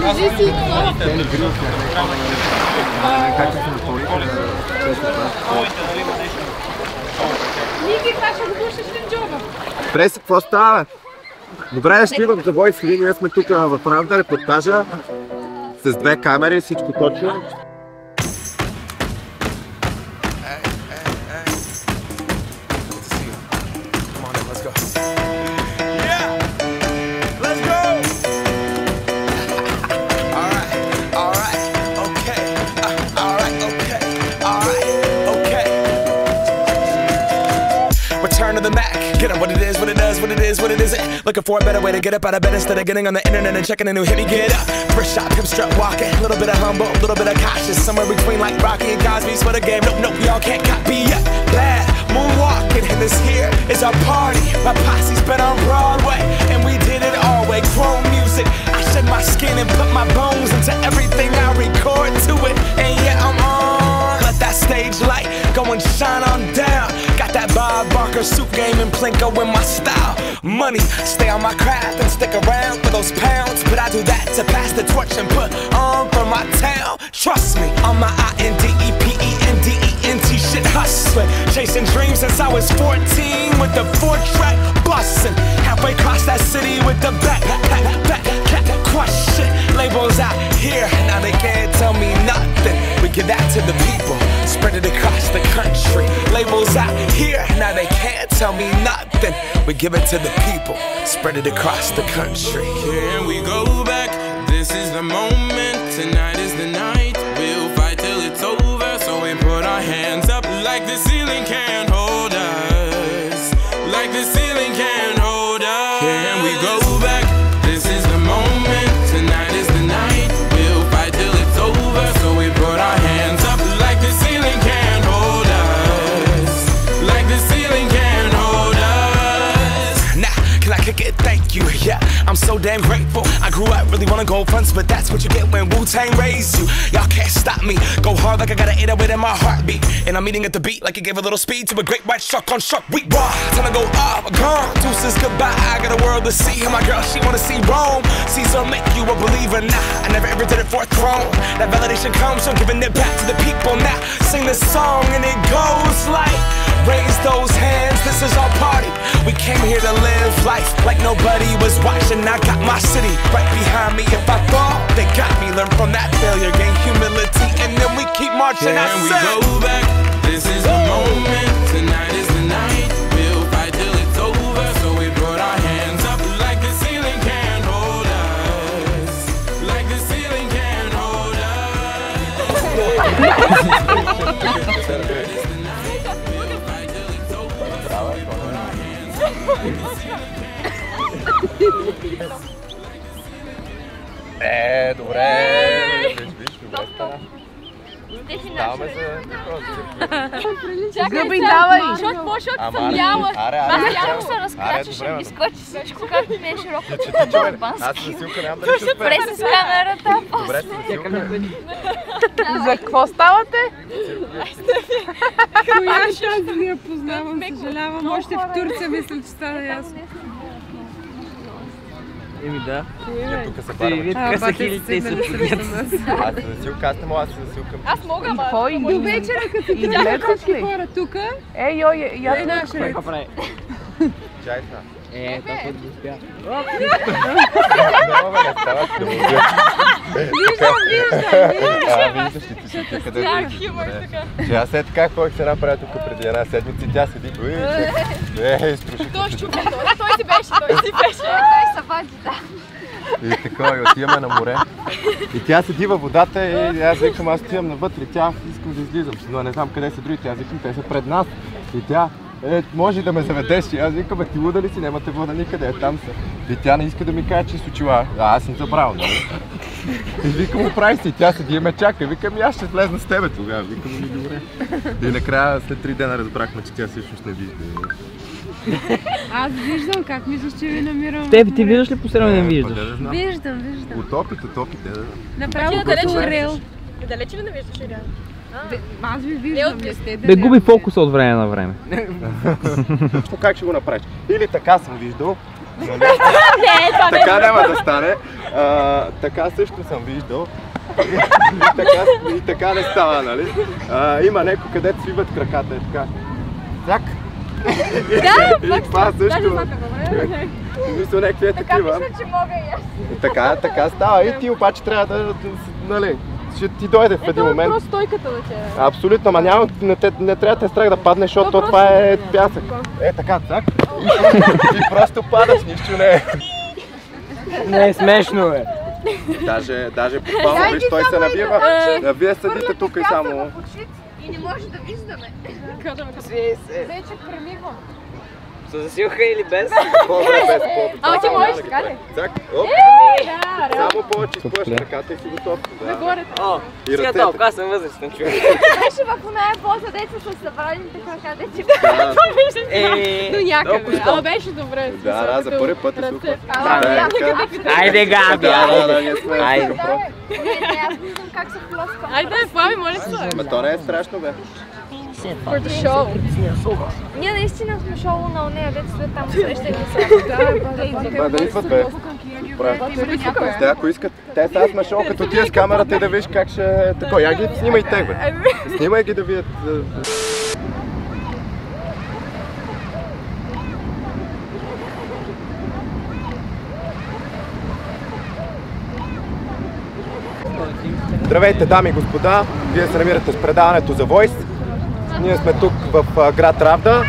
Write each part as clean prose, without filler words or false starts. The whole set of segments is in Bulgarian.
Държи си това. Ники, това ще го пушиш в джоба. Преси, какво става? Добре, ще идвам за Voice League, ние сме тук в рамката репортажа с 2 камери, всичко точно. What it isn't. Looking for a better way to get up out of bed instead of getting on the internet and checking a new hit. Me get up, first shot, pimp strut walking, a little bit of humble, a little bit of cautious, somewhere between like Rocky and Cosby's for the game. Nope, y'all can't copy yet. Bad moonwalking, and this here is our party. My posse's been on Broadway, and we did it all way. Chrome music, I shed my skin and put my bones into everything I record to it. And yeah, I'm on. Let that stage light go and shine on down. Got that Bob Barker suit game and Plinko in my style. Money, stay on my craft and stick around for those pounds. But I do that to pass the torch and put on for my town. Trust me, on my INDEPENDENT shit hustling. Chasing dreams since I was 14 with the 4-track bustin'. Halfway across that city with the back crush shit. Labels out here, now they can't tell me nothing. We give that to the people, spread it across the country. Labels out here, now they can't tell me nothing. We give it to the people, spread it across the country. Can we go back? This is the moment, tonight is the night. We'll fight till it's over, so we put our hands up like the ceiling can't hold us. Like the ceiling can't hold us. Can we go back? This is the moment, tonight is the night. We'll fight till it's over, so we put our hands up like the ceiling can't hold us. Like the ceiling can't hold us. Nah, can I kick it? Thank you, yeah, I'm so damn grateful. I grew up really wanna go fronts, but that's what you get when Wu-Tang raised you. Y'all can't stop me, go hard like I got an 808 in my heartbeat. And I'm eating at the beat like it gave a little speed to a great white shark on shark week. Raw, time to go off, gone, deuces goodbye. I got a world to see, and my girl, she wanna see Rome. Caesar make you a believer, nah, I never ever did it for a throne. That validation comes from giving it back to the people. Now, sing this song and it goes like, raise those hands, this is our party. We came here to live life like nobody was watching. I got my city right behind me. If I fall, they got me. Learn from that failure, gain humility, and then we keep marching. Can we go back? This is the moment, tonight is the night. We'll fight till it's over, so we put our hands up like the ceiling can't hold us. Like the ceiling can't hold Добре. Виж, добре стана. Ставаме за Гъби, давай! Защото съм бяла. Аз явно се разкрача, ще ми скочи всичко, както ми е широко. Аз с Засилка нямам дали ще успея. Преси с камерата. Добре, с Засилка. За какво ставате? Коя част не я познавам, съжалявам. Още в Турция мисля, че стана ясно. Еми да. Ние тук се бараме. Тук са хилите и са поднят. Аз с Засилка, аз не мога да се Засилка. Аз мога, ама... До вечера, като ти гледат всички хора тук. Я наш ред. Какво прави? Чай са. Това път го успя. Няма бе, не става. Виждам. Виждаш ли ти си къде да идиш? Че аз е така ходих се направя тук преди една седмица и тя седи. Изтруших. Той си беше. Той се бади, да. И така, и отиваме на море. И тя седи във водата и аз викам, аз отивам навътре. Тя искам да излизам, но не знам къде са другите. Аз викам, те са пред нас. И тя, може да ме заведеш. И аз викам, ти луда ли си, нямате вода никъде, там са. И тя не иска да ми каже, че с очила. Аз съм забрал, нали? И викам, оправи си, тя седи и ме чака. Викам, аз ще влезна с тебе тогава. Викам, ми добре. И накрая след 3 дена разбрахме, че тя всъщност не вижда. Аз виждам как мислиш, че ви намирам. Ти виждаш ли посредно не виждаш? Виждам. От опит, Направо като орел. Далеч ли не виждаш реално? Аз ви виждам, не сте да. Бе, губи фокуса от време на време. Как ще го направиш? Или така съм виждал, Така няма да стане. Така също съм виждал. И така не става, нали? Има някой, където свиват краката, е така. Так. И това също. Мисля, някакви е такива. Така мисля, че мога и аз. Така става и ти обаче трябва да, нали, ще ти дойде в един момент. Просто стойката да те... Абсолютно, ама няма, не трябва да те страх да паднеш, защото това е пясък. Е така, так. И просто падаш, нищо не е. Не е смешно, бе. Даже буквално, виж, той се навива. Вие седите тук и само... И не може да виждаме. Вече премигвам. С засилка или без? По-добре без, по-добре. Ама ти можеш, така ли? Так, оп. Само повече изплъш краката и си готов. Нагоре. И Сега ръцете. толкова, аз съм възрастен човек. Беше в оная поза, деца с събраните крака, деца. До някъде. Ама беше добре. Да, за първи път е супер. Айде, Габи, Айде. Не, аз виждам как се плъскам. Айде, Флави, моля се. Ма то не е страшно, бе. For the show. Ние наистина сме шоу на ония, деца там срещали се. Да идват, бе. Те, ако искат, те сега сме шоу, като тия с камерата и да видиш как ще е такова. Я ги снимай тех, бе. Снимай ги да видят. Здравейте, дами и господа! Вие се намирате с предаването за Voice. Ние сме тук в град Равда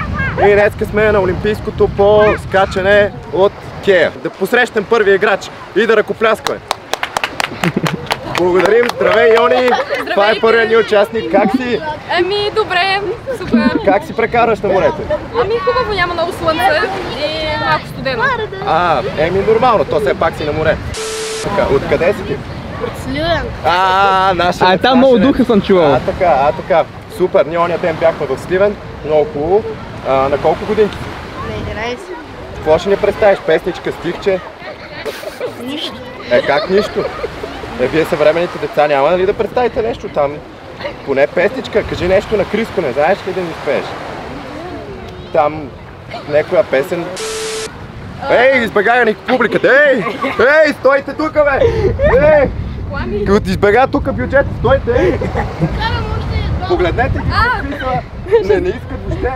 и днеска сме на Олимпийското по скачане от кея. Да посрещнем първия играч и да ръкопляскаме. Благодарим! Здравей, Йони! Това е първият ни участник. Как си? Ами, добре, супер. Как си прекараш на морето? Ами, хубаво, няма много слънце и малко студено. Нормално, то все пак си на море. Откъде си ти? От Сливен. Нашия. Там много духа съм чувал. Така. Супер, ние ония ден бяхме в Сливен, много хубаво. На колко годинки? На 11. Какво ще ни представиш? Песничка, стихче? Нищо. Как нищо? Вие съвременните деца няма ли да представите нещо там? Поне песничка, кажи нещо на Криско, не знаеш ли да ни спееш? Там някоя песен. Ей, избегай ни публиката! Ей, стойте тука, бе! Ей! Като избега тука бюджет, стойте! Погледнете ги, какви са! Не искат въобще!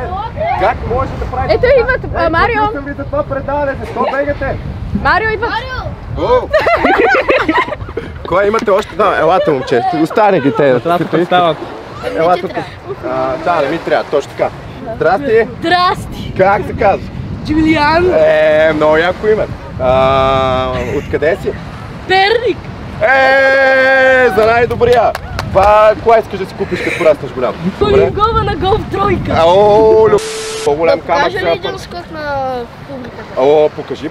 Как може да правите? Ето идват, Марио! Питам ви за това предаване, защо бегате? Марио идват! Кой имате още? Да, елате, момче, остане ги те. Ела тук. Да, не ми трябва, точно така. Здрасти! Здрасти! Как се казва? Джулиан! Много яко име. Откъде си? Перник! За най-добрия! Това, кога искаш да си купиш, като пораснеш голям? Полигова на голф тройка! По-голям камък. Покажа ли един скок на публиката?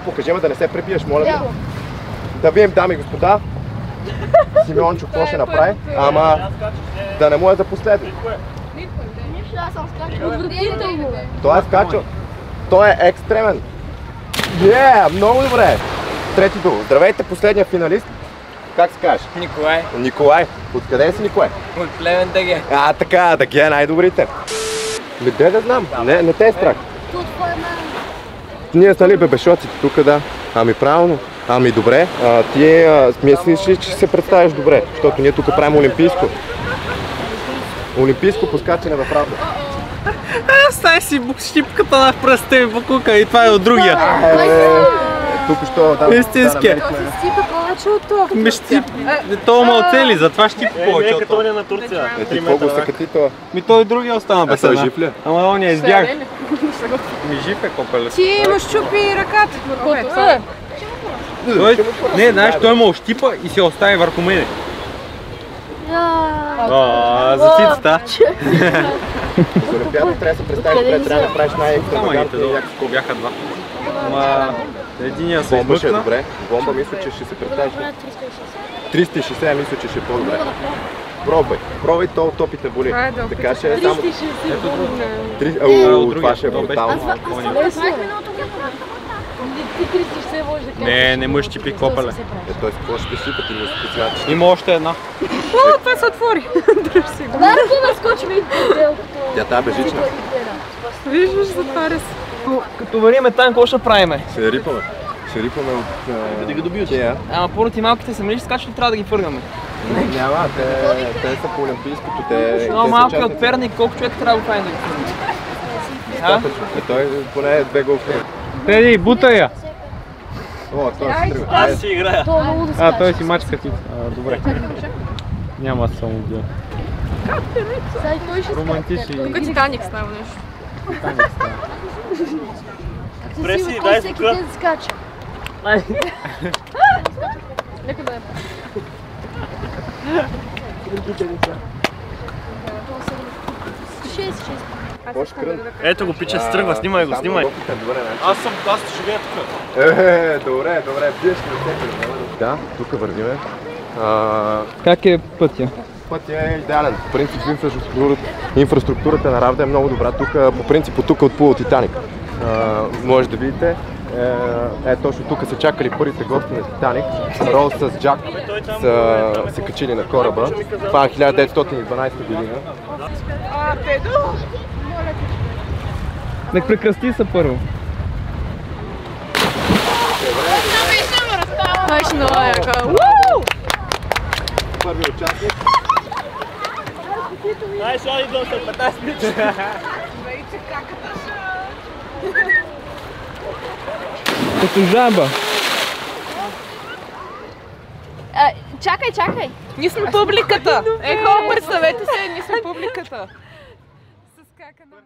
Покажи, ама да не се пребиеш, моля те. Да видим, дами и господа, Симеончо какво ще направи, ама да не му е за последно. Нищо, аз съм скачал. Отвратително! Той е скачал. Той е екстремен. Много добре. Трети дух. Здравейте, последния финалист. Как се казваш? Николай. Откъде си, Николай? От Плевен ДГ. Така, ДГ е най-добрите. Де да знам, не те е страх. Ние сме ли бебешоците тук, да. Ами правилно. Ами добре. Ти мислиш ли, че се представиш добре? Защото ние тук правим олимпийско. Олимпийско поскачане в Равда. Стай си щипката на пръста ми покука и това е от другия. Тук що да. Истинския. Стипа повече от това. То ма оцели, затова щипа повече от това. на Турция. Ти по-гусъкати това. Той другия остана без Той една. жив ли? Ама ония избяг. Жив е копеле. Ти му щупи ръката. Не, знаеш, той ма ощипа и се остави върху мене. За цицата. За Олимпиада трябва да се представиш пред, трябва да направиш най-екстравагантния Камъните някакво. бяха два. Ама единия се Бомба ще е измъкна. добре. Бомба мисля, че ще се представиш. 360 мисля, че ще е по-добре. Пробвай то топите боли. Така ще е само... 360 това ще е брутално. Не му щипи копеле. Той какво ще сипа, ти му специалиш. Има още една. Това се отвори. Марко, наскочи ми подел. Тя тази бежична. Виждаш, затваря се. Като вариме там, какво ще правиме? Се рипаме. Ще рипаме от... Да ги добият. Ама първо ти малките са милиши скачат ли трябва да ги фъргаме? Няма, те са по олимпийското, те... Много малко от Перник, колко човек трябва да го правим да ги фъргаме? Той поне е 2 голфи. Теди, бутай я! О, той си тръгва. Аз си играя. Той си мачка ти. Добре. Няма да съм убил. Романтични. Тук Титаник става нещо. Титаник става. Преси, дай звука. Нека да е. Ето го, пича, се тръгва, снимай го, снимай. Аз ще живея тук. Добре, биеш ли всеки. Да, тук вървиме. Как е пътя? Пътя е идеален. По принцип инфраструктурата на Равда е много добра. Тук, по принцип, тук отплува Титаник. Може да видите. Точно тук са чакали първите гости на Титаник. Роуз с Джак са се качили на кораба. Това е 1912 година. Нека прекрасти се първо. Точно, яка. Първи участник. Ай, ще идвам след 15 минути. Като жаба. Чакай! Ние сме публиката! Хора, представете се, ние сме публиката! С кака на море.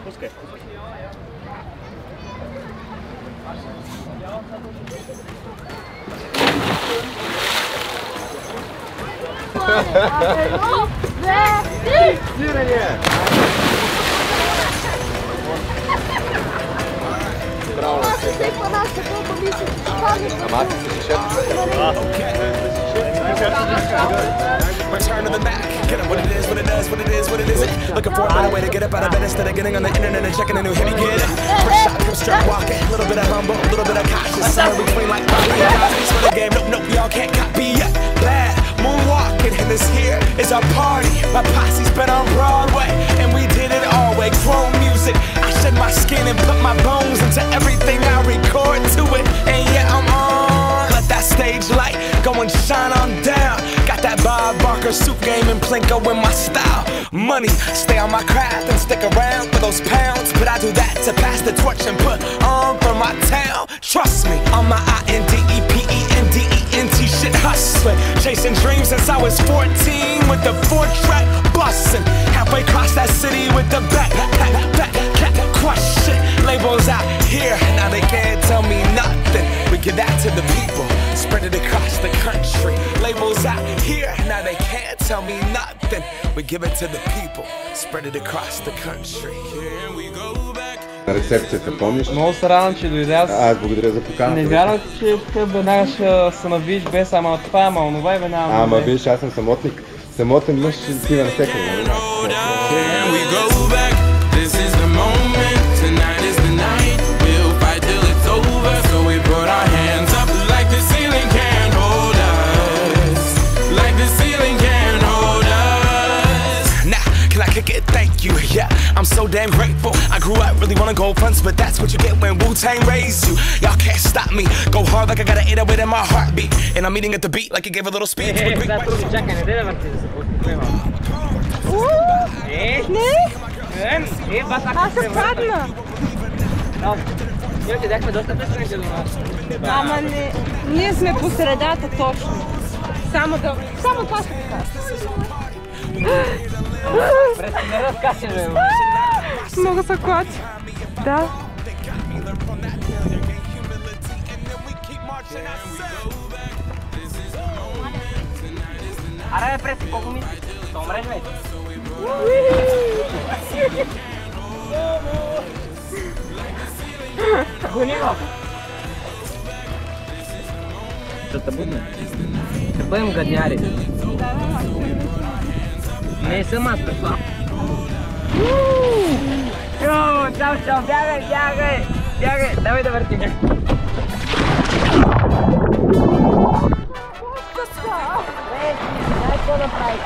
Пускай. Сиране! Браво! Ама аз си се Return to the Mac. Get up what it is, what it does, what it is, what it isn't. Looking for a better way to get up out of bed instead of getting on the internet and checking a new hit. Get it. First shot, come straight walking. A little bit of humble, a little bit of cautious. Somewhere between like Bobby and Cosby's for the game. Nope, y'all can't copy yet. Bad moonwalking, and this here is our party. My posse's been on Broadway, and we did it all way. Chrome music. I shed my skin and put my bones into everything I record to it. And yeah, I'm on. Let that stage light go and shine on down. Got that Bob Barker suit game and Plinko in my style. Money, stay on my craft and stick around for those pounds. But I do that to pass the torch and put on for my town. Trust me, on my INDEPENDENT shit hustling. Chasing dreams since I was 14 with the 4-track bustin'. Halfway across that city with the back crush shit. Labels out here, now they can't tell me nothing. We give that to the people, spread it across the country. Labels out here, now they can't tell me nothing. We give it to the people, spread it across the country. Here we go back. На рецепцията, помниш? Много се радвам, че дойде. Аз благодаря за поканата. Не вярвах, че тук веднага ще се навиш без ама това, ама онова и веднага. Ама виж, аз съм самотник. Самотен мъж ще отива на всеки. Thank you, yeah, I'm so damn grateful. I grew up really wanna go fronts, but that's what you get when Wu-Tang raised you. Y'all can't stop me, go hard like I got an 808 in my heartbeat. And I'm eating at the beat like it gave a little speed to a Greek white. Аз се падна! Ама не, ние сме по средата точно. Само това ще кажа. Не разкачай, бе. Много се клати. Да. Аре, преси, колко мислиш? Ще умреш, бе? Гони го! Ще те будне. Ще бъдем гадняри. Не съм аз това. Чао, бягай, давай да въртим. Дай какво да правиш.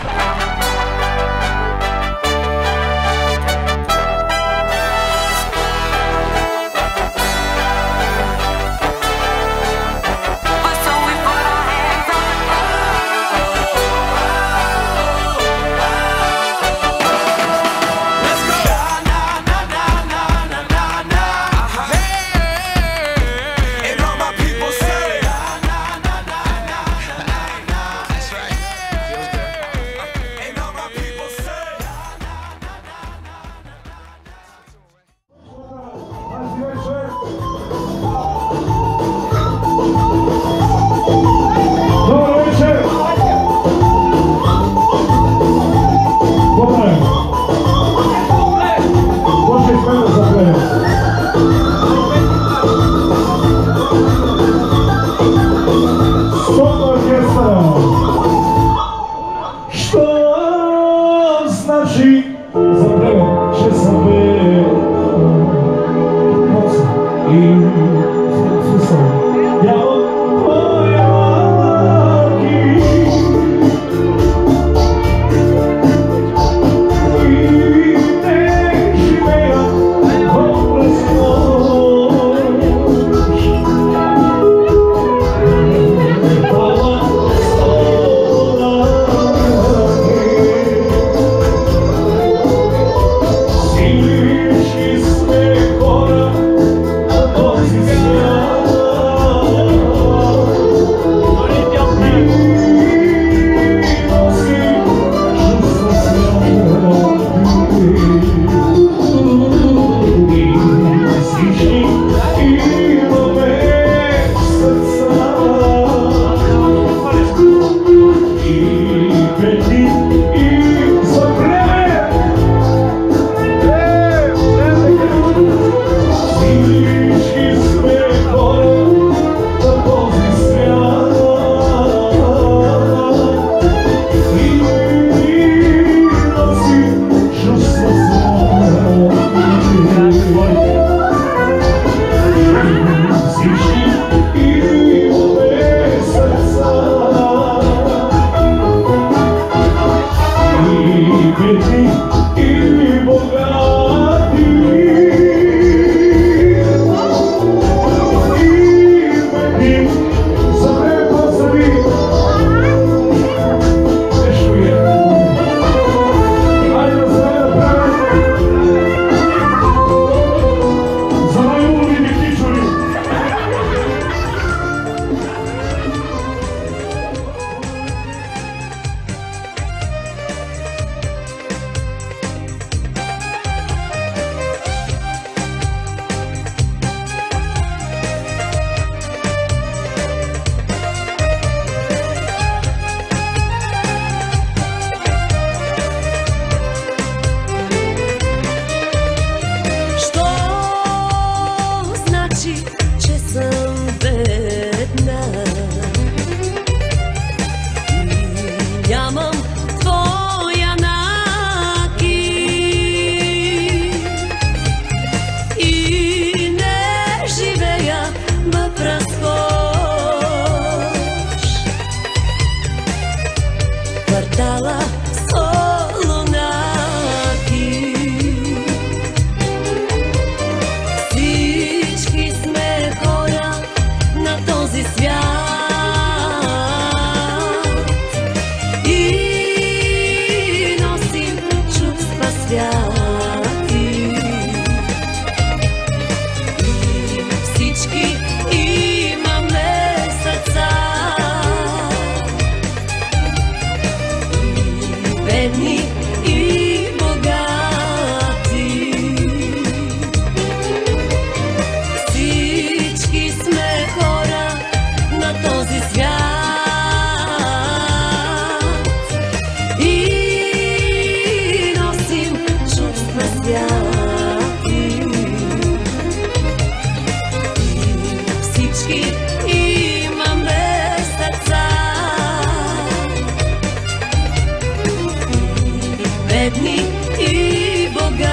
бедни и богати. Всички сме хора на този свят и носим чувства святи. Всички имаме сърца, бедни и богати.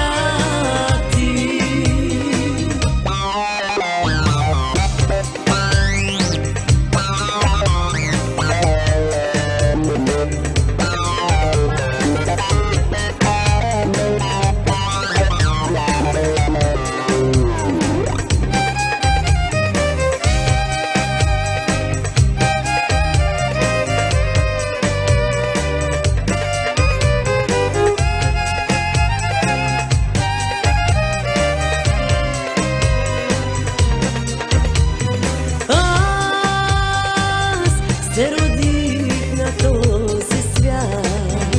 Се родих на този свят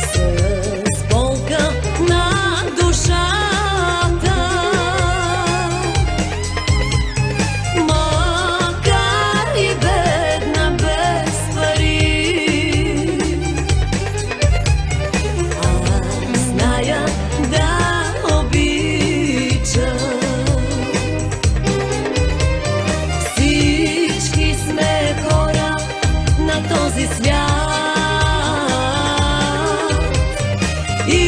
с болка на душата, макар и бедна без пари. Аз зная да обичам. Всички сме хора на този свят и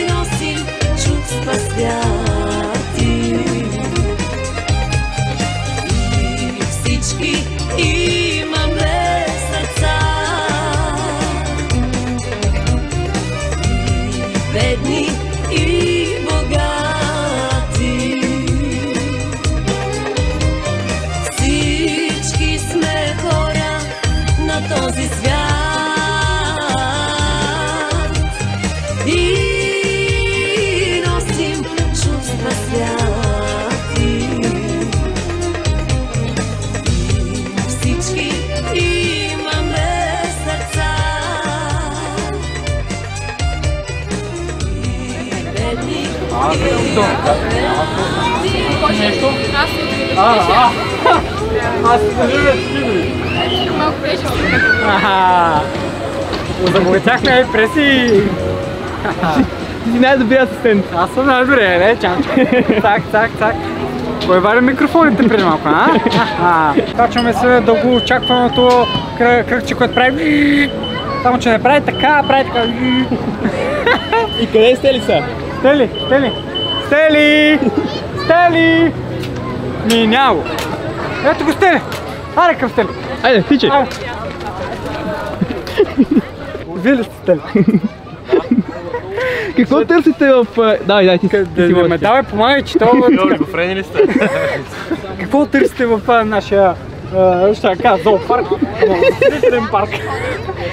носим чувства святи. И всички имаме сърца, и бедни и богати. Всички сме хора на този свят и носим чувства святи. И всички имаме сърца, и бедни и богати. Аз се живея с кино. Малко беше Озамотяхме и преси. Ти си най-добрият асистент. Аз съм най-добре, не, чанчо. Так. Кой вари микрофоните преди малко, а? Качваме се дълго очакваното кръгче, което прави. Само че не прави така, прави така. И къде сте ли са? Стели! Няма го. Ето го Стели. Аре към Стели. Айде, тичай. Вие ли сте Стели? Какво търсите в... Давай, ти си ме давай, помагай, че това... Олигофрени ли сте? Какво търсите в нашия... ще кажа, зоопарк? Зрителен парк.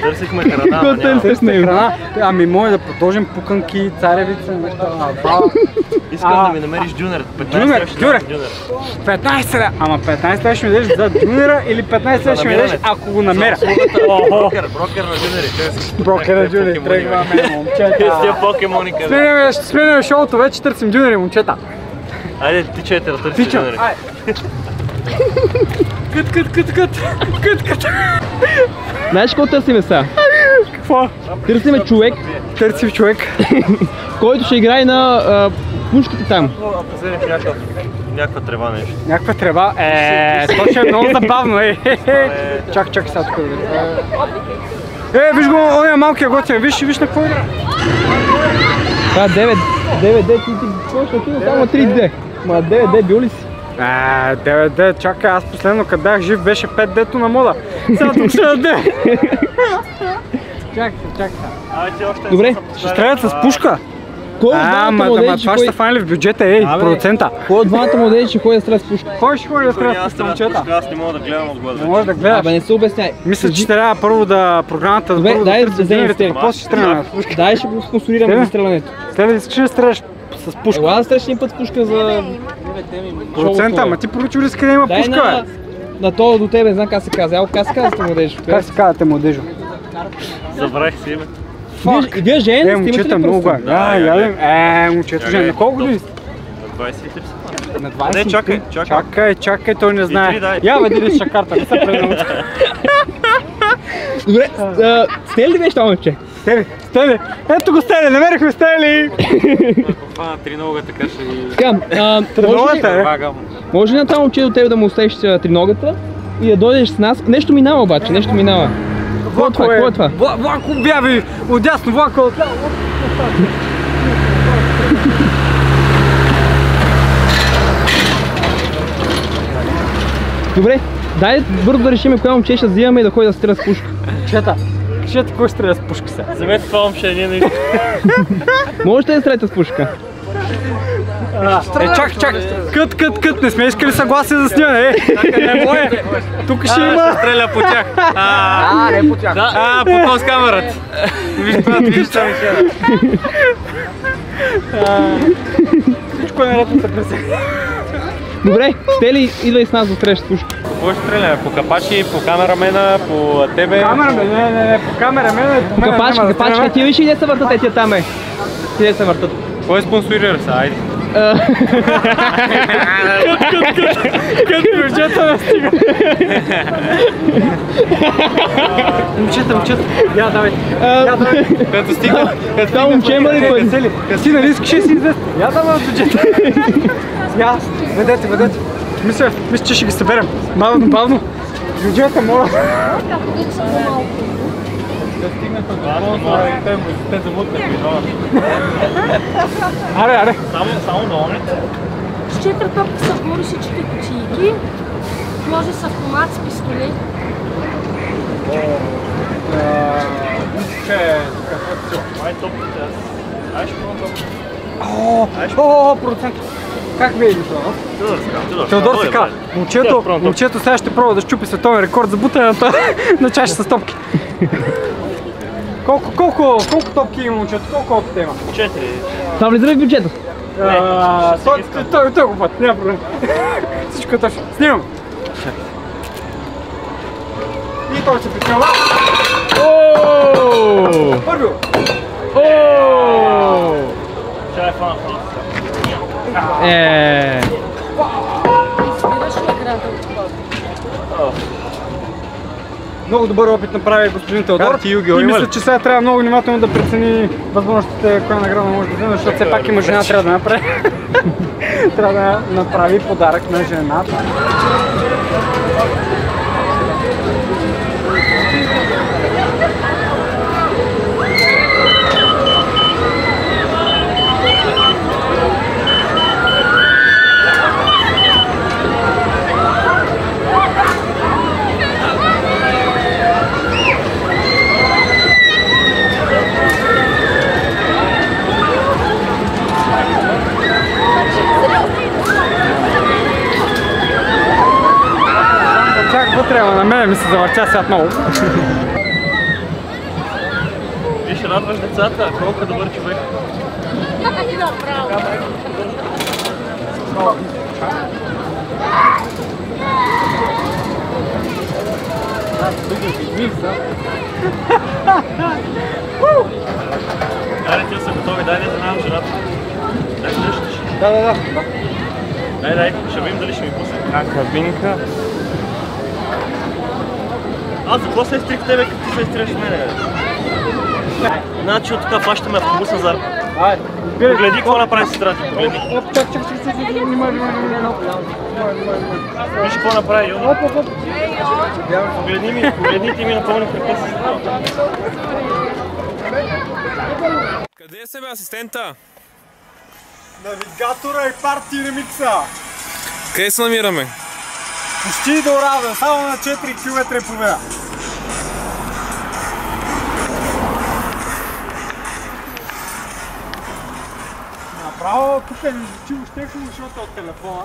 Търсихме храна, Какво търсите с него? Ами може да продължим пуканки, царевица, неща, бала. Искам да ми намериш дюнер. 15 Дюнер. 15 лева. Ама 15 лева ще ми дадеш за дюнера или 15 лева ще ми дадеш ако го намеря? Брокер на дюнери. Брокер на дюнери, тръгваме, момчета. С тия покемони къде? Ще сменяме шоуто, вече търсим дюнери, момчета. Айде, тичайте да търсите дюнери. Кът. Знаеш какво търсиме сега? Какво? Търсиме човек. Търсим човек. Който ще играе на пушките там. Последних някаква трева нещо. Някаква трева? То ще е много забавно, Чакай сега тук да видим. Виж го, оня малкия готин, виж на какво игра. Това 9D, ти почна кино само 3D. Ма 9D бил ли си? 9D, чакай, аз последно като бях жив беше 5D-то на мода. Сега тук ще даде. Чакай. Добре. Ще стрелят с пушка. Кой от двамата младежи, това ще фанали в бюджета, продуцента. Кой от двамата младежи ще ходи да стреля с пушка? Кой ще ходи да стреля с пушка, момчета? Аз не мога да гледам отгоре. Не можеш да гледаш. Абе не се обясняй. Мисля, че трябва първо да програмата да първо дай да да вземем търсим после ще стреляме с пушка. Дай ще го спонсорираме за стрелянето. След да искаш да стреляш с пушка. Ела да стреляш един път с пушка за... Продуцента, ама ти поручи ли къде има пушка, бе? На това до тебе, знам как се казва. Как се казвате, младежо? Как се казвате, младежо? Забравих си име. Вие жени сте, момчета много го. Момчето жени. На колко години сте? На 23 са. На 20? Не, чакай, той не знае. Я веди ли шакарта, не са преднал. Добре, Стели ли беше това момче? Стели! Ето го Стели, намерихме Стели! Това тринога така ще ги... Триногата, може ли на това момче до тебе да му оставиш триногата и да дойдеш с нас? Нещо минава обаче, нещо минава. Какво е това? Влако бяви! Отдясно влако отляво! Добре, дай бързо да решим коя момче ще взимаме и да ходи да стреля с пушка. Кажете кой стреля с пушка сега? Вземете това момче, ние наистина. Можете да стреляте с пушка? Чак! Кът! Не сме искали съгласие за снимане, не мое! Тук ще има... Ще стреля по тях. Не по тях. По този с камерата. Виж това ми Всичко е наред да се пресега. Добре, Стели, идвай с нас да стреляш с пушка. Кой ще стреляме? По капачи, по камерамена, по тебе? Не, по камерамена и по мен. Капачка, ти виж и де се въртат етия там е. Къде се въртат? Кой спонсорира са? Айде. Кът бюджета не стига. Момчета, я давай. Като стига. Това момче има ли кой? Ти нали искаш да си известен? Я давай бюджета. Я, ведете. Мисля, че ще ги съберем. Бавно. Бюджета, моля. Те замутнат. Аре. Само номер. С 4 топки са горещички кутийки, може с автомат, с пистолет. Май топките. Ай ще пробвам топките. Процент. Как ви е това? Теодор се казва. Момчето сега ще пробва да щупи световен рекорд за бутане на чаша с топки. Колко топки има момчето? Колко опита има? 4. Това влиза ли в бюджета? Той го път, няма проблем. Всичко е точно. Снимам! И той се причава. Първо! Чай фана. Много добър опит направи господин Теодор. И мисля, че сега трябва много внимателно да прецени възможностите, коя награда може да вземе, защото все пак има жена, трябва да направи. Трябва да направи подарък на жената. Трябва на мен ми се завъртя свят много. Виж, радваш децата, колко добър човек. Аре, ти са готови, дай да знам жената. Дай да дъщиш. Да. Дай, ще видим дали ще ми пусне. Кабинка. Аз за какво се изтрих тебе, като ти се изтриш в мене? Значи от така фащаме автобуса за... Погледи какво направи сестрата, погледи. Чак. Виж какво направи, Йони. Погледни ти ми напълни припъс. Къде е себе асистента? Навигатора и парти ремикса. Къде се намираме? Почти до Равда, само на 4 км и половина. Направо тук ми звучи въобще шумошота от телефона,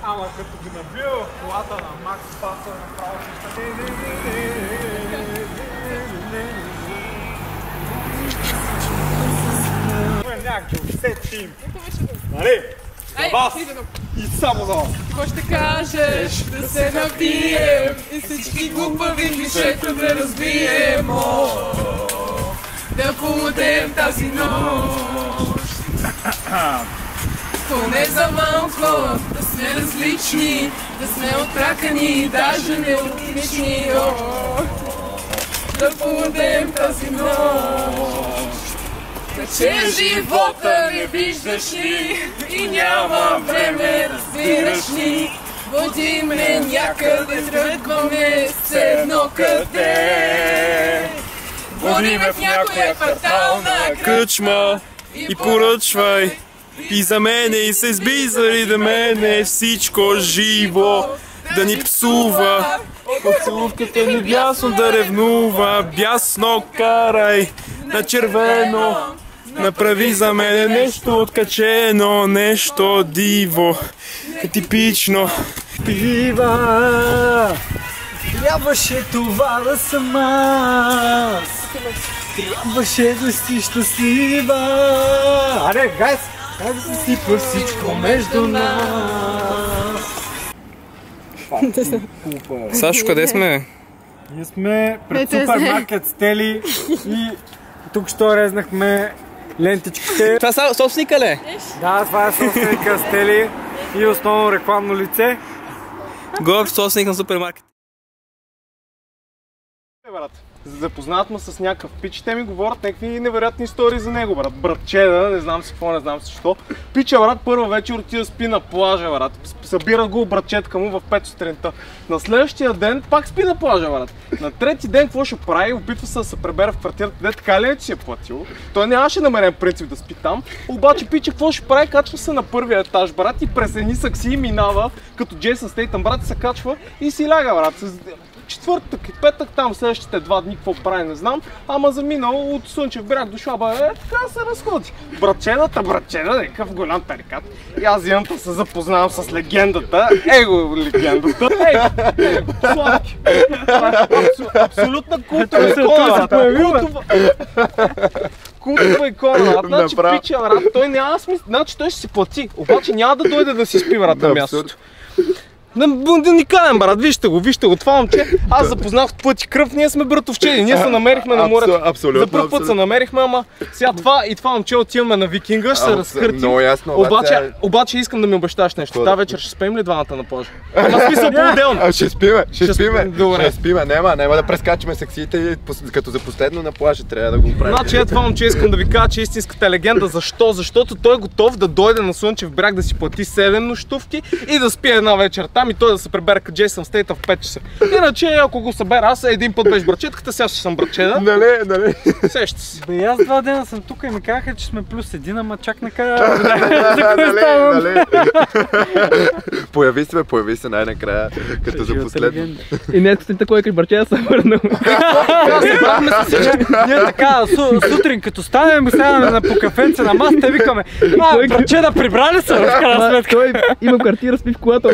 ама като ги набия в колата на Макс Паса, направо ще някакви сетим. Нали? За вас и само за вас. Какво ще кажеш? Да се напием и всички глупави клишета да разбием. тази нощ. Поне за малко да сме различни, да сме отракани, даже неотлични. Да поведем тази нощ. Тече живота, не виждаш ли, и няма време, разбираш ли. Води ме някъде, тръгваме все едно къде. Води ме в някоя квартална кръчма и поръчвай. И за мене, и се сби заради мене, всичко живо да ни псува. Поцелувката ми бясно да ревнува, бясно карай на червено. Направи за мене нещо откачено, нещо диво, типично. Пива, трябваше това да съм аз. Трябваше да си щастлива. Аре, гайс, как да сипа всичко между нас. Сашо, къде сме? Ние сме пред супермаркет Стели и тук що резнахме лентичките. Това е собственика ли? Да, това е собственика Стели и основно рекламно лице. Гор, собственик на супермаркет. Запознават ме с някакъв пич, те ми говорят някакви невероятни истории за него, брат. Братчеда, не знам си какво, не знам си що. Пича, брат, първа вечер отида спи на плажа, брат. Събира го братчетка му в 5 сутринта. На следващия ден пак спи на плажа, брат. На трети ден какво ще прави? Опитва се да се пребере в квартирата, де така ли че си е платил. Той нямаше намерен принцип да спи там. Обаче пича, какво ще прави? Качва се на първия етаж, брат, и през едни сакси минава, като Джейсън Стейтън, брат, се качва и си ляга, брат. Четвъртък и петък, там следващите 2 дни, какво прави, не знам, ама заминал от Слънчев бряг до Шуаба, така се разходи. Братчеда, някакъв голям тарикат. И аз имам се запознавам с легендата, легендата, Славки. Абсолютна култова икона, култова икона, значи пича, брат, той няма смисъл, значи той ще си плати, обаче няма да дойде да си спи, брат, на мястото. Уникален, брат, вижте го, това момче. Аз запознах от пъти кръв, ние сме братовчеди, ние се намерихме на морето. За първ път се намерихме, ама сега това момче отиваме на Викинга, ще се разкърти. Много ясно, обаче искам да ми обещаш нещо. Тази вечер ще спим ли двамата на плажа? Ама смисъл по-отделно. Ще спиме, няма да прескачаме сексиите и като за последно на плажа трябва да го правим. Значи това момче искам да ви кажа, че истинската легенда. Защо? Защото той е готов да дойде на Слънчев бряг да си плати 7 нощувки и да спи една вечер там и той да се прибере като Джейсън Стейтън в 5 часа. Иначе, ако го събера, аз един път беше братчетката, сега ще съм братчеда. Нали. Сеща се. Бе, аз 2 дена съм тук и ми казаха, че сме +1, ама чак накрая. Нали. Появи се най-накрая, като за последно. И не сте такова и братчеда съм върнал. Ние така, сутрин като станем, сядаме по кафенце на масата и викаме: братчеда, прибрали са, в крайна сметка. Имам картира, спи в колата.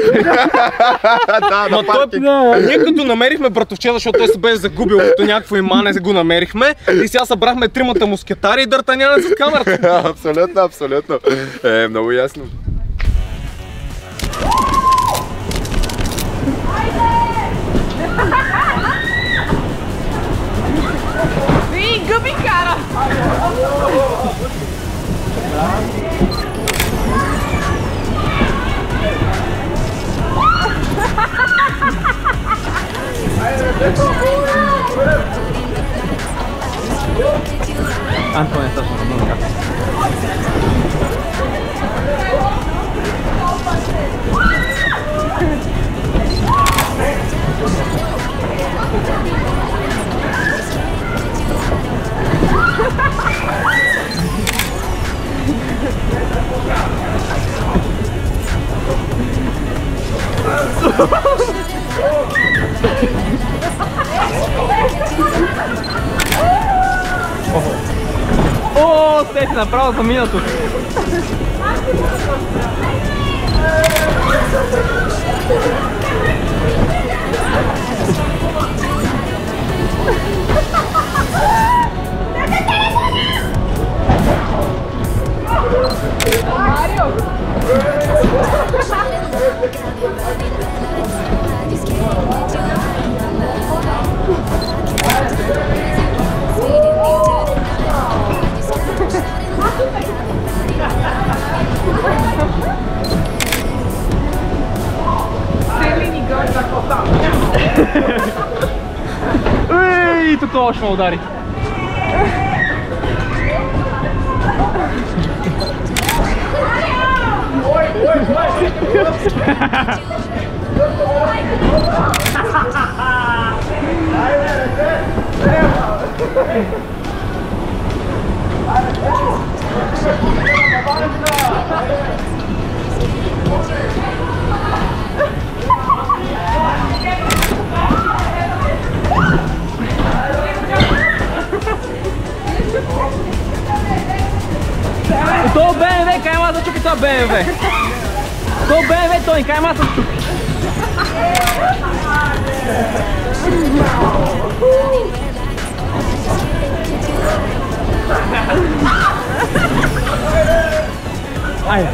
Ние като намерихме братовчеда, защото той се беше загубил като някакво имане, го намерихме и сега събрахме 3 мускетари и Д'Артанянец зад камерата. Абсолютно. Много ясно. И гъби кара! Антоне, точно, много ясно. О, сети направо замина тук. ще ме удари. To BMW, kaj ima za čuki to BMW? To BMW, Toni, kaj ima za čuki? Ajde.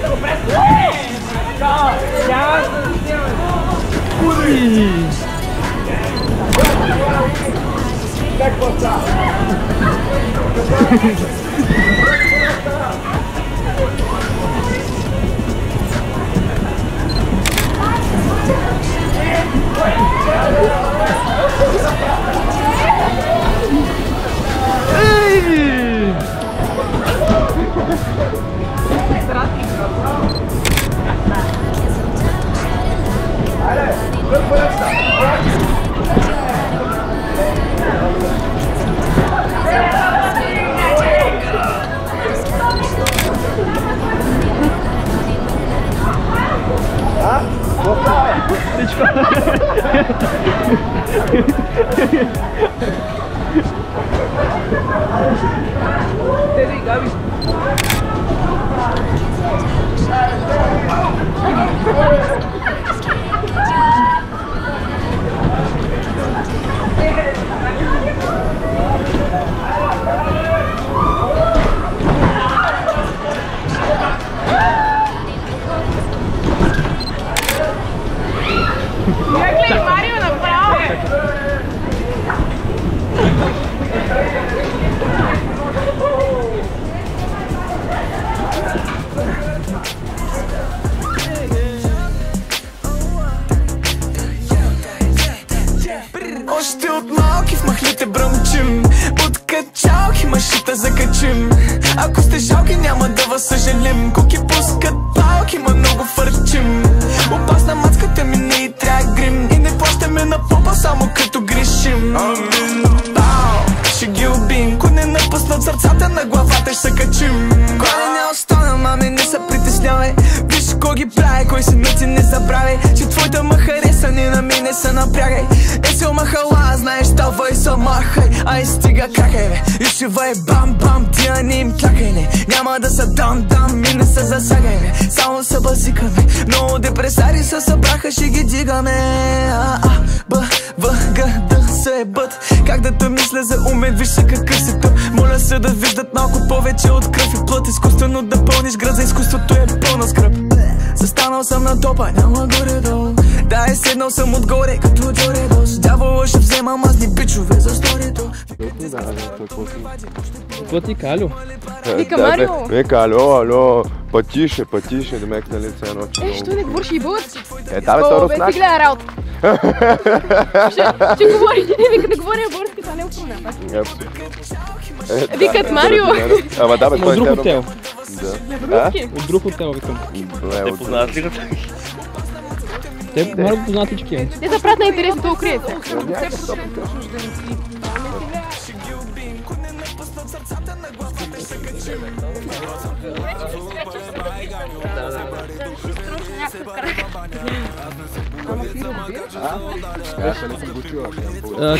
Още от малки в махлите бръмчим, от качалки машите закачим. Ако сте жалки, няма да вас съжалим. Куки пускат палки, ма много фърчим. Опасна мацката ми не и трябва грим. И не плащаме на попа, само като грешим. Ще ги убим, ко не напуснат сърцата, на главата ще се качим. Кой не остана, маме, не се притеснявай. Виж кой ги прави, кой синоци не забравяй. Че твоята ма хареса, не на мен не се напрягай. Есел махала, знаеш, давай се махай. Ай стига кракай, бе, и шивай бам-бам. Тия не им тлякай, не, няма да се дам-дам. И не се засагай, бе, само се базикаме. Много депресари се събраха, ще ги дигаме. Б, В, Г, Д, С, Бът. Как да те мисля за умен, виж се какъв си тъп. Моля се да виждат малко повече от кръв и плът. Изкуствено да пълниш град, за изкуството е пълна скръп. Застанал съм на топа, няма горе-долу. Да, седнал съм отгоре, като Джоредос. Дявола ще взема мазни бичове за сторито. Какво ти, Калю? Вика, Марио! Вика, ало, потише, да ме екна лице едно. Що не говориш и български? Да, бе, то руснак. Ти гледа работа. Ще говори, вика да говоря български, това не е проблем. Викат Марио. Ама да, бе, той е друг хотел. Да. От друг хотел, викам. Те познават ли го? Те Марио познават всички. Те са прат на интереси, то укриете.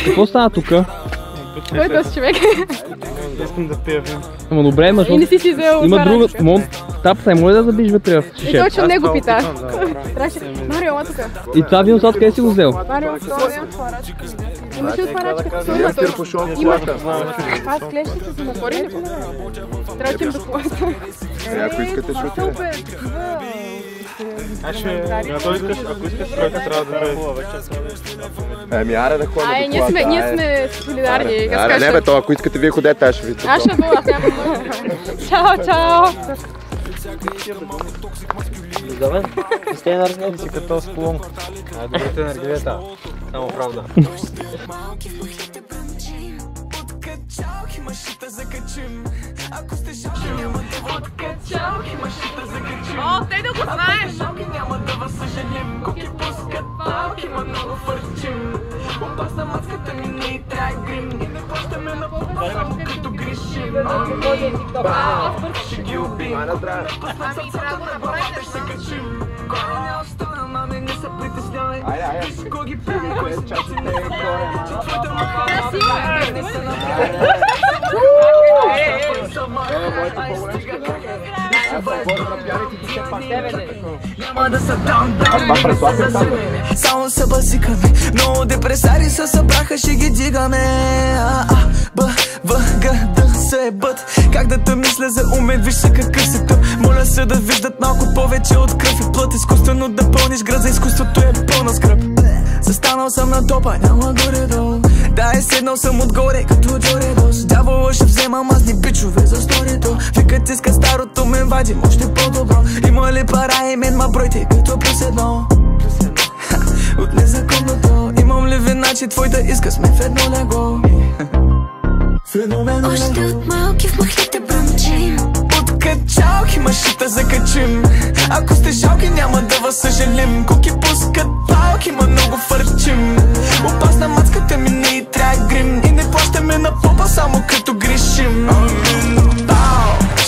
Какво става тука? Кой е този човек? Искам да пия вин. Ама добре, има... И не си взел има друга... Тапата, може да забиш вътре в шишето? И точно него пита. Марио, ела тука. И това вино сад къде си го взел? Марио, имаш ли отварачка? Има. Аз клещите си натворили. Трябва да им да плаща. Ако искате, ще отиде. Ако искаш тройка, трябва да бъде вече. Ами, аре да ходим Ай, до колата. ние сме солидарни. Аре, не бе, то, ако искате вие ходете, аз ще ви чукам. Аз ще бъда, аз няма. Чао. Давай, сте енергия си като с колонка. Другите енергията, само правда. Подкачалки машите закачим. Ако сте жалки, няма да подкачалки машите закачим. О, те да го знаеш! Жалки няма да вас съжалим. Коки пускат палки, ма много фърчим. Опасна мацката ми не и трябва грим. И не плащаме на попа, само като грешим. Ще ги убим. Напъснат сърцата на главата, ще се качим. Горе не остана, маме, не се притеснявай. Виж кой ги прави, кой се чаци не е горе. Че твоята махала не се направи. Няма да са даун, само се базикаме. Много депресари се събраха, ще ги дигаме. Г, да се бът. Как да те мисля за умен, виж се какъв си тъп. Моля се да виждат малко повече от кръв и плът. Изкуствено да пълниш град, за изкуството е пълна скръп. Застанал съм на топа, няма горе-долу. Да, е седнал съм отгоре, като Джоредос. Дявола ще взема мазни бичове за сторито. Викат иска старото, мен вадим още по-добро. Има ли пара и мен ма бройте, като плюс едно. От незаконното. Имам ли вина, че твой да иска, сме в едно лего. Още от малки в махлите бръмчим. Подкачалки машите закачим. Ако сте жалки, няма да вас съжалим. Коки пускат палки, ма много фърчим. Опасна мацката ми не и трябва грим. И не плащаме на попа, само като грешим.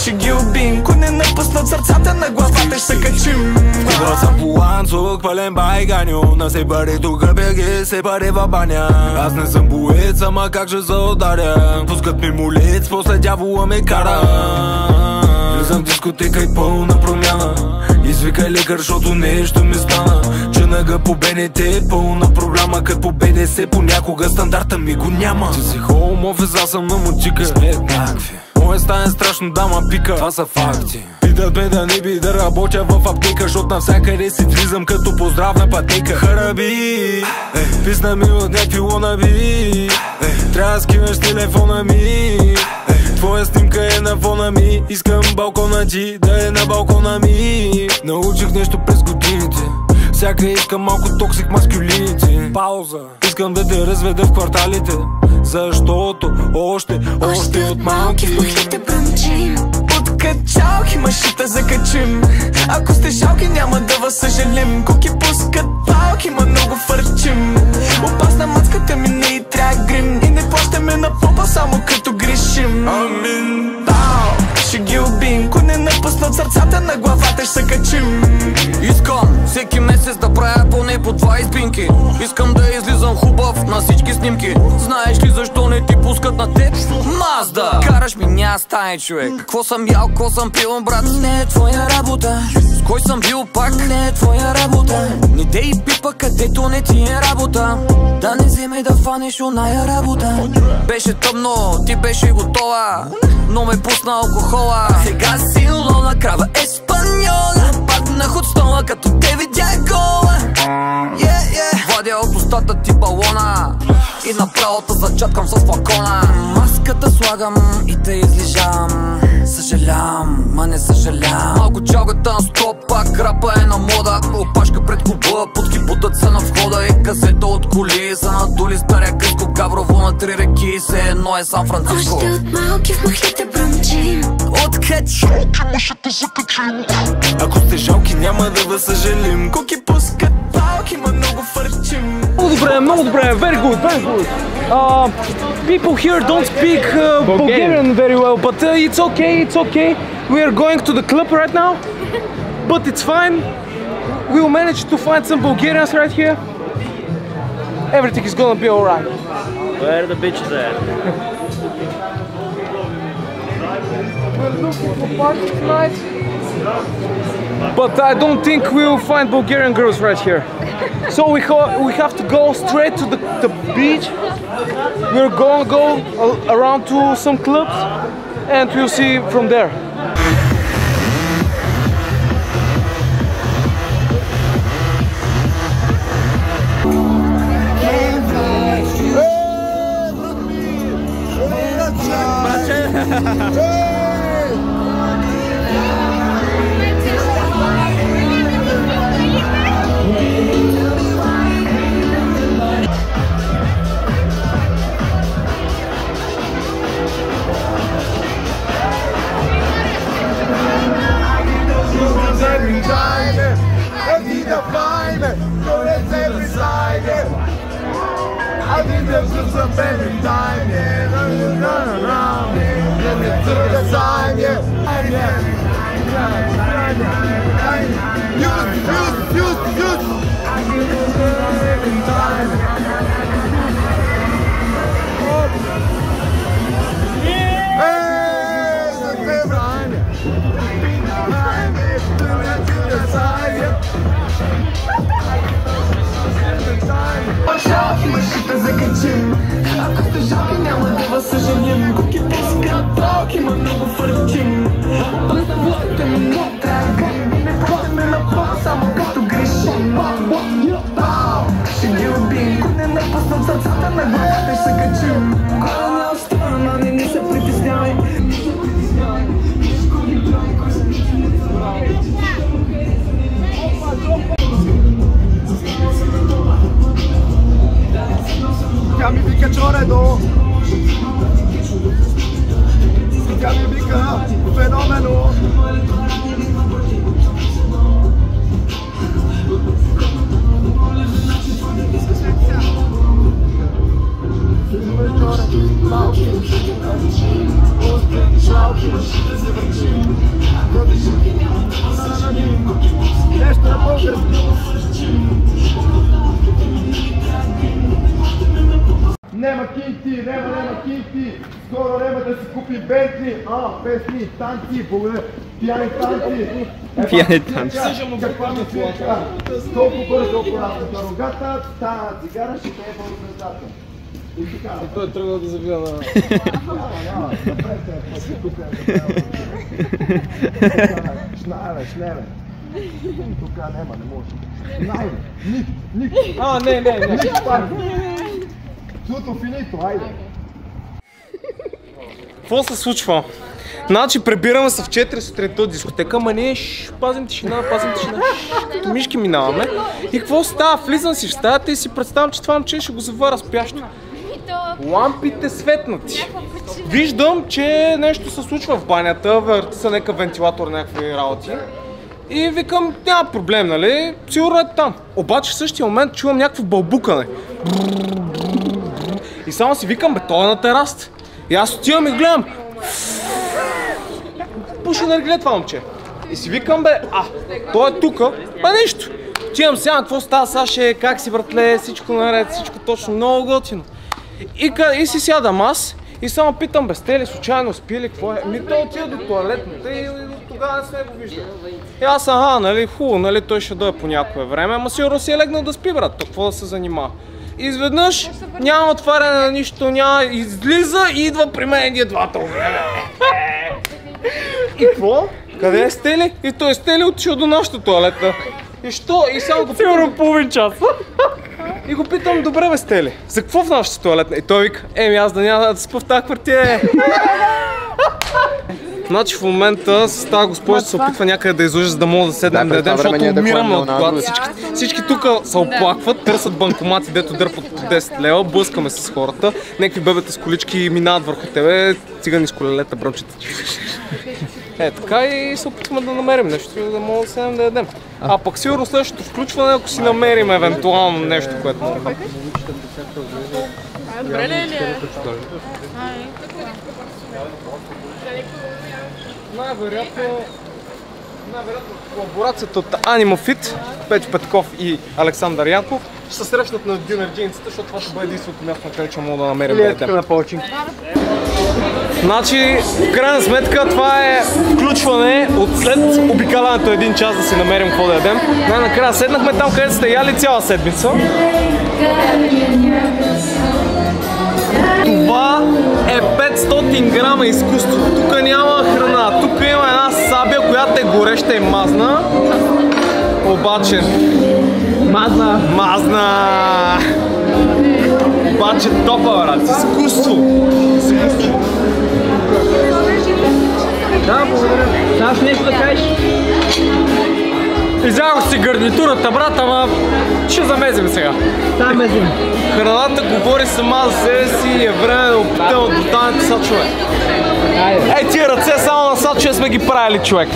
Ще ги убим. Кой не напуснат сърцата на главата, ще се качим. Вкъдал съм по Анцук, пълен байганю. На се пари тук беги, се пари в баня. Аз не съм боец, ама как ще заударя. Пускат ми молец, после дявола ме кара. Влизам в дискотека и пълна промяна. Извикай лекар, защото нещо ми стана. Чънага по БНТ е пълна програма. Като по БДС понякога стандарта ми го няма. Ти си хоум офис, аз съм на мутика. Еднакви. Моя стая е страшно, дама пика. Това са факти. Питат ме да не би да работя в аптека, защото навсякъде си влизам като по здравна пътека. Хараби, писна ми от някакви лонаби. Трябва да скинеш телефона ми. Твоя снимка е на фона ми. Искам балкона ти да е на балкона ми. Научих нещо през годините. Всяка искам малко токсик маскюлините. Пауза. Искам да те разведа в кварталите. Защото още от малки в махлите бръмчим. Подкачалки машите закачим. Ако сте жалки, няма да вас съжалим. Коки пускат палки, ма много фърчим. Опасна мацката ми не и трябва грим. И не плащаме на попа, само като грешим. Ще ги убим. Кой не напуснат сърцата на главата, ще се качим. Искам всеки месец да правя поне по 2 избинки. Искам да излизам хубав на всички снимки. Знаеш ли защо не ти пускат на теб? Мазда! Караш ми, няма стане, човек. Какво съм ял, какво съм пил, брат? Не е твоя работа. С кой съм бил пак? Не е твоя работа. Не дей пипа, където не ти е работа. Да не вземе да фанеш оная работа. Беше тъмно, ти беше готова, но ме пусна алкохола. Сега си ловна крава еспаньола. Паднах от стола, като те видях гола. Вадя от устата ти балона и направо те зачаткам с флакона. Маската слагам и те излежам. Съжалявам, ма не съжалявам. Малко чалгата на стопа, крапа е на мода. Опашка пред клуба, путки бутат се на входа. И касета от коли са надули стария къско. Габрово на 3 реки, се едно е Сан Франциско. Още от малки в махлите бръмчим. Подкачалки машите закачим. Ако сте жалки, няма да вас съжалим. Коки пускат палки, ма много фърчим. Много добре, very good, very good. People here don't speak Bulgarian very well, but it's okay. We are going to the club right now, but it's fine. We will manage to find some Bulgarians right here. Everything is gonna be alright. Where are the bitches at? We're looking for parties tonight, but I don't think we will find Bulgarian girls right here. So we have to go straight to the beach. We're gonna go around to some clubs and we'll see from there. Ако сте жалки, няма да вас съжалим. Куки по-скрат палки, има много фърчим. Бъдвайте ми не трага, не ходиме на пол, само като грешим. Ще ги убим, кой не напуснат сърцата на главата, ще се качим. Кой не остана, не се притеснявай. Тя ми вика чоредо. Тя ми вика феномено. Нещо на български. Нема кинти, нема кинти, скоро нема да си купи Бентли, песни, танци, благодаря, пияни танци. Пияни танци. Каква ми свирка, толкова бързо апаратната рогата, тая цигара ще те е по-резултата. И така. Той е тръгнал да забива на... Няма, запрете, пъти тук е да шневе. Тук нема, не може. Найде, ник. Не. Туто финито, айде. Какво се случва? Значи прибираме се в 4 сутринта от дискотека, ама ние пазим тишина, като мишки минаваме. И какво става? Влизам си в стаята и си представям, че това момче ще го завара спящо. Лампите светнати. Виждам, че нещо се случва в банята, върти се някакъв вентилатор, някакви работи. И викам, няма проблем, нали? Сигурно е там. Обаче в същия момент чувам някакво бълбукане. И само си викам, бе, той е на терасата. И аз отивам и гледам. Пуши наргиле това момче. И си викам, бе, той е тука, ба нищо. Отивам сега, какво става, Саше, как си, братле, всичко наред, всичко точно, много готино. И си сядам аз и само питам, бе, сте ли случайно спили, какво е? Той отида до тоалетната и тогава не сме го виждал. И аз, нали, хубаво, нали, той ще дойде по някое време, ама сигурно си е легнал да спи, брат, какво да се занимава. Изведнъж няма отваряне на нищо, излиза и идва при мен и двата време. И какво? Къде е Стели? И той Стели отишъл до нашата тоалетна. И що? И само го питам... Сигурно половин час. И го питам, добре бе Стели, за какво в нашата тоалетна? И той вика, аз да няма да спа в тази квартира. Значи в момента с тази госпожа се опитва някъде да излъжа, за да мога да седнем да ядем, защото умираме от глад. Всички тук се оплакват, търсят банкомати, дето дърпат по 10 лева, блъскаме с хората, някакви бебета с колички минават върху тебе, цигани с колелета бръмчат. Така и се опитваме да намерим нещо, да мога да седнем да ядем. А пък сигурно следващото включване, ако си намерим евентуално нещо, което мога да... Добре ли е? Най-вероятно колаборацията от Animofit, Петю Петков и Александър Янков ще се срещнат на динерджийницата, защото това ще бъде единственото място, на където ще мога да намерим да ядем. на палчинки. Значи, в крайна сметка, това е включване от след обикалянето 1 час да си намерим какво да ядем. Най-накрая седнахме там, където сте яли цяла седмица. Това е 500 грама изкуство. Тук няма храна. Тук има една сабя, която е гореща и мазна. Обаче... Мазна! Обаче топа, брат. Изкуство! Да, благодаря. Знаеш нещо да кажеш? Изявах си гарнитурата, брат, ама ще замезим сега. Да, мезим. Храната говори сама за себе си и е време да опитам от бутането са човек. Ей, тия ръце само на Сачове сме ги правили, човек.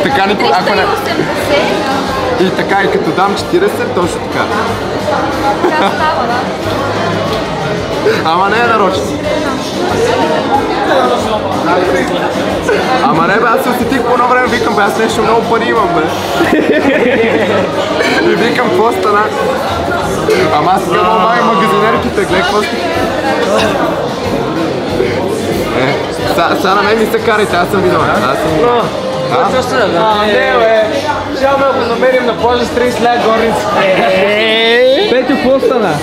Така никога, ако не... И така, и като дам 40, точно така. Така става, да. Ама не е нарочно. Ама не бе, аз се усетих по едно време, викам бе, аз нещо много пари имам бе. И викам, какво стана? Ама аз сега май магазинерките, гледай какво сте. Сега на мен ми се карайте, аз съм виновен. Не бе, ще го намерим на плажа с 30 лева горница. Петю, какво стана?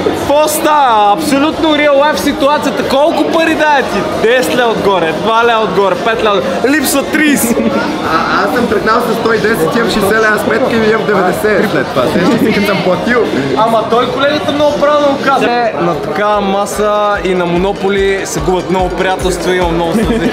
Какво става? Абсолютно real life ситуацията. Колко пари дая ти? 10 лева отгоре, 2 лева отгоре, 5 лева. Липсва 30. Аз съм тръгнал с 110, имам 60 лева сметка и ми имам 90 след това. Сега си съм платил. Ама той колегата много правилно го каза. На такава маса и на Монополи се губят много приятелства и имам много сълзи.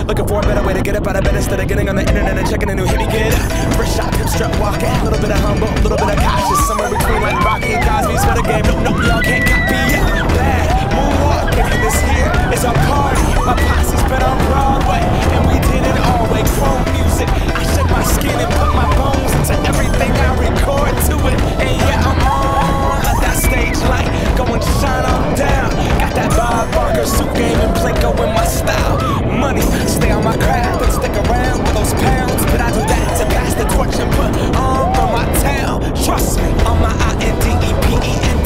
Looking for a better way to get up out of bed instead of getting on the internet and checking a new hit. Me get up, fresh shot, hip strut walking, a little bit of humble, a little bit of cautious, somewhere between like Rocky and Cosby's for the game. No, y'all can't copy it. Bad moonwalking, and this here is our party. My posse's been on Broadway, and we did it all way. Chrome music, I shake my skin and put my bones into everything I record to it. And yeah, I'm on that stage light, going to shine on down. Got that Bob Barker suit game and Plinko in my style. Money, stay on my craft and stick around for those pounds. But I do that to pass the torch and put on for my town. Trust me, on my INDEPENDENT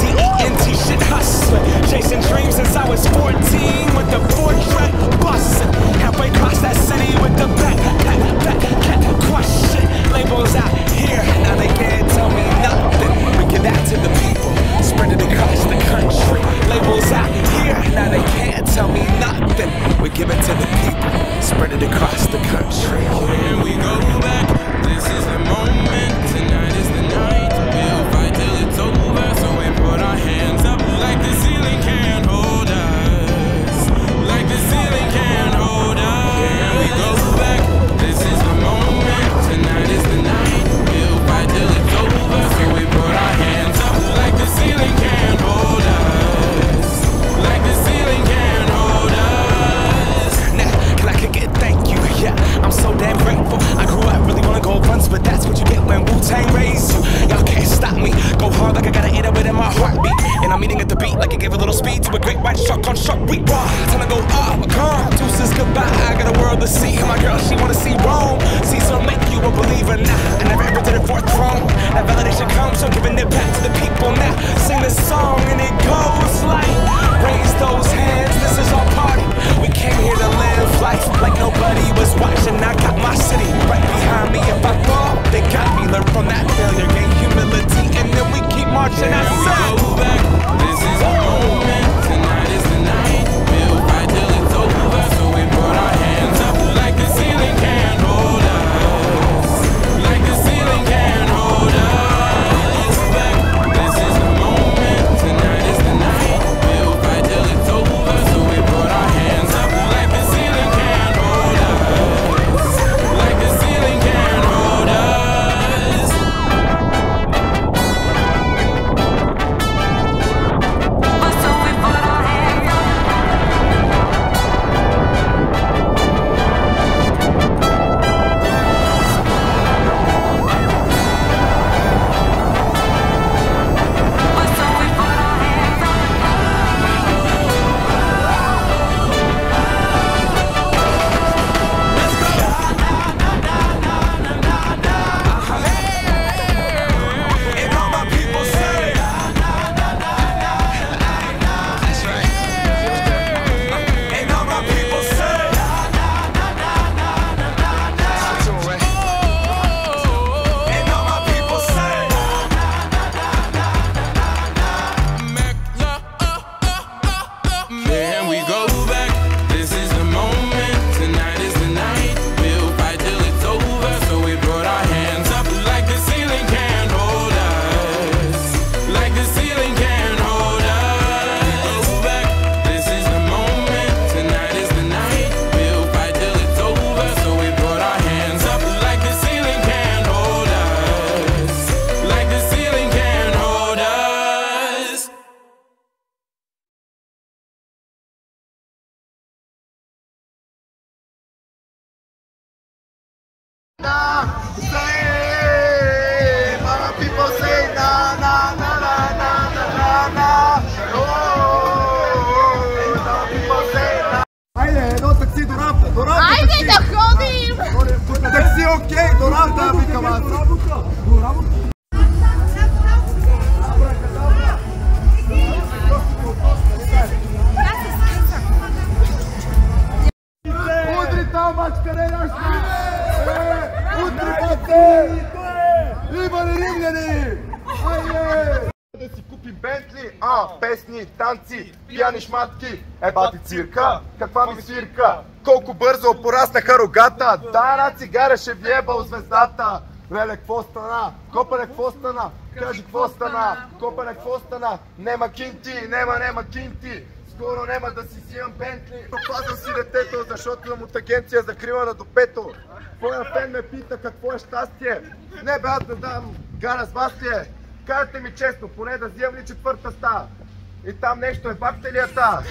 shit hustling. Chasing dreams since I was 14 with the 4-track bustin'. Halfway across that city with the backpack. Айде да ходим! Такси, окей, до работа, викам аз. Удри там, бачка, не наш! Удри, бате! Има ли римляни? Айде! Да си купим Бентли, песни, танци, пияни шматки. Бати цирка, каква ми свирка? Колко бързо пораснаха рогата. Да, една цигара ще въебал звездата. Леле, какво стана? Копале, какво стана? Кажи, какво стана? Копале, какво стана? Нема кинти, нема кинти. Скоро няма да си взимам Бентли. Опазвам си детето, защото съм от агенция закрила на допето. Твоя фен ме пита какво е щастие. Не бе, аз да дам гара с вас ли е. Кажете ми честно, поне да взимам ли четвърта стая? И там нещо е бактерията.